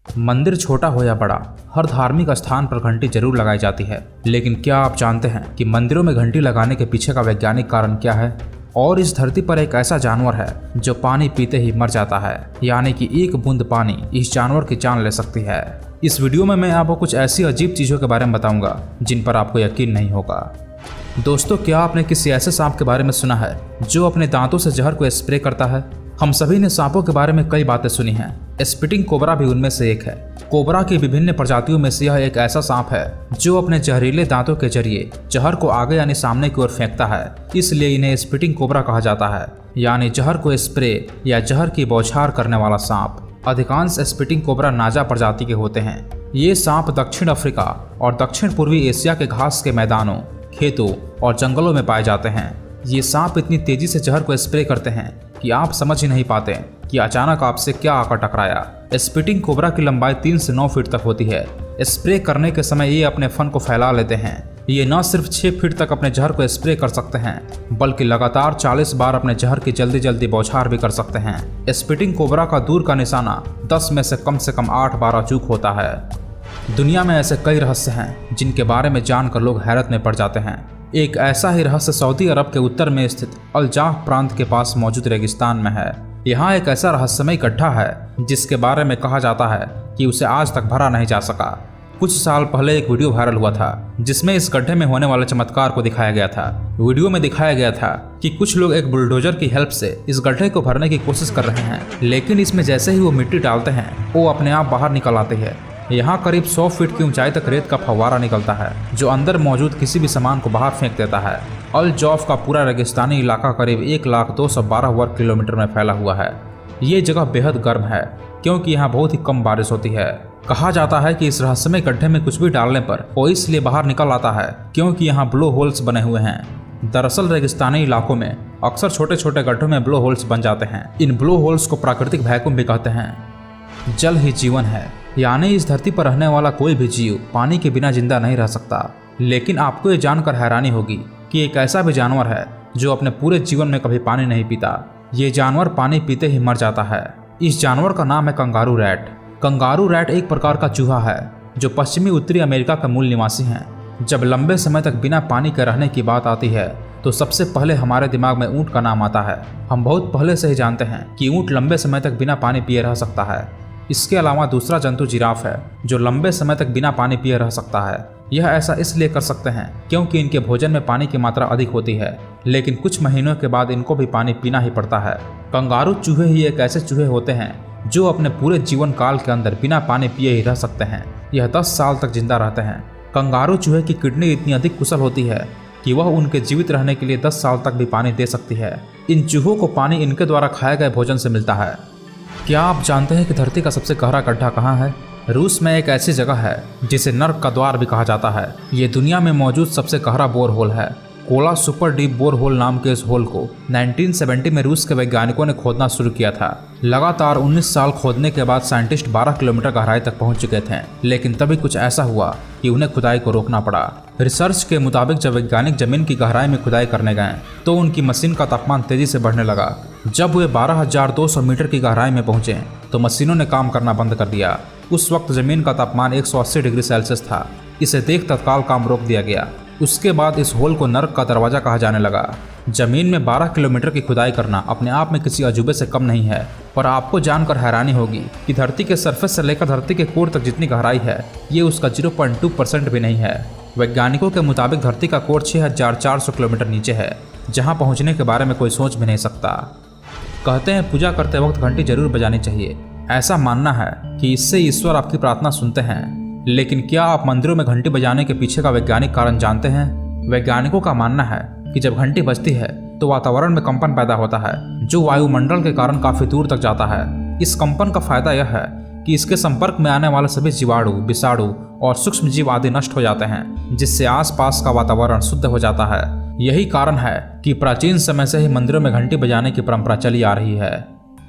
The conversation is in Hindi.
मंदिर छोटा हो या बड़ा, हर धार्मिक स्थान पर घंटी जरूर लगाई जाती है। लेकिन क्या आप जानते हैं कि मंदिरों में घंटी लगाने के पीछे का वैज्ञानिक कारण क्या है? और इस धरती पर एक ऐसा जानवर है जो पानी पीते ही मर जाता है, यानी कि एक बूंद पानी इस जानवर की जान ले सकती है। इस वीडियो में मैं आपको कुछ ऐसी अजीब चीजों के बारे में बताऊंगा जिन पर आपको यकीन नहीं होगा। दोस्तों, क्या आपने किसी ऐसे सांप के बारे में सुना है जो अपने दांतों से जहर को स्प्रे करता है? हम सभी ने सांपों के बारे में कई बातें सुनी हैं। स्पिटिंग कोबरा भी उनमें से एक है। कोबरा की विभिन्न प्रजातियों में से यह एक ऐसा सांप है जो अपने जहरीले दांतों के जरिए जहर को आगे यानी सामने की ओर फेंकता है, इसलिए इन्हें स्पिटिंग कोबरा कहा जाता है, यानी जहर को स्प्रे या जहर की बौछार करने वाला सांप। अधिकांश स्पिटिंग कोबरा नाजा प्रजाति के होते हैं। ये सांप दक्षिण अफ्रीका और दक्षिण पूर्वी एशिया के घास के मैदानों, खेतों और जंगलों में पाए जाते हैं। ये सांप इतनी तेजी से जहर को स्प्रे करते हैं कि आप समझ ही नहीं पाते कि अचानक आपसे क्या आकर टकराया। स्पिटिंग कोबरा की लंबाई 3 से 9 फीट तक होती है। स्प्रे करने के समय ये अपने फन को फैला लेते हैं। ये न सिर्फ 6 फीट तक अपने जहर को स्प्रे कर सकते हैं, बल्कि लगातार 40 बार अपने जहर की जल्दी बौछार भी कर सकते हैं। स्पिटिंग कोबरा का दूर का निशाना 10 में से कम 8 बार अचूक होता है। दुनिया में ऐसे कई रहस्य हैं जिनके बारे में जानकर लोग हैरत में पड़ जाते हैं। एक ऐसा ही रहस्य सऊदी अरब के उत्तर में स्थित अल-जाह प्रांत के पास मौजूद रेगिस्तान में है। यहाँ एक ऐसा रहस्यमय गड्ढा है जिसके बारे में कहा जाता है कि उसे आज तक भरा नहीं जा सका। कुछ साल पहले एक वीडियो वायरल हुआ था जिसमें इस गड्ढे में होने वाले चमत्कार को दिखाया गया था। वीडियो में दिखाया गया था कि कुछ लोग एक बुलडोजर की हेल्प से इस गड्ढे को भरने की कोशिश कर रहे हैं, लेकिन इसमें जैसे ही वो मिट्टी डालते हैं वो अपने आप बाहर निकल आती है। यहाँ करीब 100 फीट की ऊंचाई तक रेत का फव्वारा निकलता है जो अंदर मौजूद किसी भी सामान को बाहर फेंक देता है। अल जौफ का पूरा रेगिस्तानी इलाका करीब 1,212 वर्ग किलोमीटर में फैला हुआ है। ये जगह बेहद गर्म है क्योंकि यहाँ बहुत ही कम बारिश होती है। कहा जाता है कि इस रहस्यमय गड्ढे में कुछ भी डालने पर वो इसलिए बाहर निकल आता है क्योंकि यहाँ ब्लो होल्स बने हुए हैं। दरअसल रेगिस्तानी इलाकों में अक्सर छोटे छोटे गड्ढों में ब्लो होल्स बन जाते हैं। इन ब्लो होल्स को प्राकृतिक वैक्यूम भी कहते हैं। जल ही जीवन है, यानी इस धरती पर रहने वाला कोई भी जीव पानी के बिना जिंदा नहीं रह सकता। लेकिन आपको ये जानकर हैरानी होगी कि एक ऐसा भी जानवर है जो अपने पूरे जीवन में कभी पानी नहीं पीता। ये जानवर पानी पीते ही मर जाता है। इस जानवर का नाम है कंगारू रैट। कंगारू रैट एक प्रकार का चूहा है जो पश्चिमी उत्तरी अमेरिका का मूल निवासी है। जब लंबे समय तक बिना पानी के रहने की बात आती है तो सबसे पहले हमारे दिमाग में ऊँट का नाम आता है। हम बहुत पहले से ही जानते हैं कि ऊँट लंबे समय तक बिना पानी पिए रह सकता है। इसके अलावा दूसरा जंतु जिराफ है जो लंबे समय तक बिना पानी पिए रह सकता है। यह ऐसा इसलिए कर सकते हैं क्योंकि इनके भोजन में पानी की मात्रा अधिक होती है, लेकिन कुछ महीनों के बाद इनको भी पानी पीना ही पड़ता है। कंगारू चूहे ही एक ऐसे चूहे होते हैं जो अपने पूरे जीवन काल के अंदर बिना पानी पिए ही रह सकते हैं। यह 10 साल तक जिंदा रहते हैं। कंगारू चूहे की किडनी इतनी अधिक कुशल होती है कि वह उनके जीवित रहने के लिए 10 साल तक भी पानी दे सकती है। इन चूहों को पानी इनके द्वारा खाए गए भोजन से मिलता है। क्या आप जानते हैं कि धरती का सबसे गहरा गड्ढा कहाँ है? रूस में एक ऐसी जगह है जिसे नर्क का द्वार भी कहा जाता है। ये दुनिया में मौजूद सबसे गहरा बोर होल है। Kola super deep bore hole नाम के इस होल को 1970 में रूस के वैज्ञानिकों ने खोदना शुरू किया था। लगातार 19 साल खोदने के बाद साइंटिस्ट 12 किलोमीटर गहराई तक पहुंच चुके थे, लेकिन तभी कुछ ऐसा हुआ कि उन्हें खुदाई को रोकना पड़ा। रिसर्च के मुताबिक जब वैज्ञानिक जमीन की गहराई में खुदाई करने गए तो उनकी मशीन का तापमान तेजी से बढ़ने लगा। जब वे 12,200 मीटर की गहराई में पहुंचे तो मशीनों ने काम करना बंद कर दिया। उस वक्त जमीन का तापमान 180 डिग्री सेल्सियस था। इसे देख तत्काल काम रोक दिया गया। उसके बाद इस होल को नर्क का दरवाजा कहा जाने लगा। जमीन में 12 किलोमीटर की खुदाई करना अपने आप में किसी अजूबे से कम नहीं है, पर आपको जानकर हैरानी होगी कि धरती के सरफेस से लेकर धरती के कोर तक जितनी गहराई है ये उसका 0.2% भी नहीं है। वैज्ञानिकों के मुताबिक धरती का कोर 6,400 किलोमीटर नीचे है, जहाँ पहुँचने के बारे में कोई सोच भी नहीं सकता। कहते हैं पूजा करते वक्त घंटी जरूर बजानी चाहिए। ऐसा मानना है कि इससे ईश्वर आपकी प्रार्थना सुनते हैं। लेकिन क्या आप मंदिरों में घंटी बजाने के पीछे का वैज्ञानिक कारण जानते हैं? वैज्ञानिकों का मानना है कि जब घंटी बजती है तो वातावरण में कंपन पैदा होता है जो वायुमंडल के कारण काफी दूर तक जाता है। इस कंपन का फायदा यह है कि इसके संपर्क में आने वाले सभी जीवाणु, विषाणु और सूक्ष्म जीव आदि नष्ट हो जाते हैं, जिससे आसपास का वातावरण शुद्ध हो जाता है। यही कारण है कि प्राचीन समय से ही मंदिरों में घंटी बजाने की परंपरा चली आ रही है।